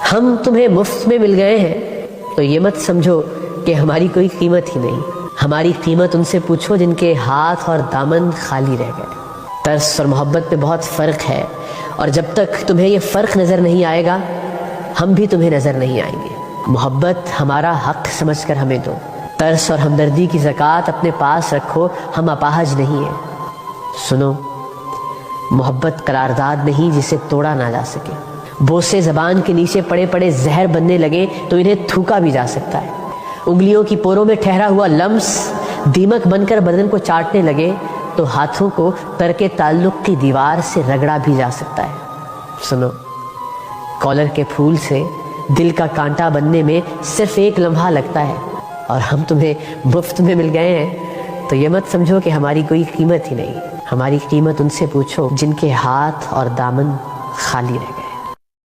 हम तुम्हें मुफ्त में मिल गए हैं तो ये मत समझो कि हमारी कोई कीमत ही नहीं। हमारी कीमत उनसे पूछो जिनके हाथ और दामन खाली रह गए। तरस और मोहब्बत में बहुत फ़र्क है, और जब तक तुम्हें ये फ़र्क नज़र नहीं आएगा हम भी तुम्हें नज़र नहीं आएंगे। मोहब्बत हमारा हक़ समझकर हमें दो। तरस और हमदर्दी की ज़कात अपने पास रखो, हम अपाहज नहीं हैं। सुनो, मोहब्बत करारदाद नहीं जिसे तोड़ा ना जा सके। बोसे ज़बान के नीचे पड़े पड़े जहर बनने लगे तो इन्हें थूका भी जा सकता है। उंगलियों की पोरों में ठहरा हुआ लम्स दीमक बनकर बदन को चाटने लगे तो हाथों को तरके ताल्लुक की दीवार से रगड़ा भी जा सकता है। सुनो, कॉलर के फूल से दिल का कांटा बनने में सिर्फ एक लम्हा लगता है, और हम तुम्हें मुफ्त में मिल गए हैं तो ये मत समझो कि हमारी कोई कीमत ही नहीं। हमारी कीमत उनसे पूछो जिनके हाथ और दामन खाली रह गए।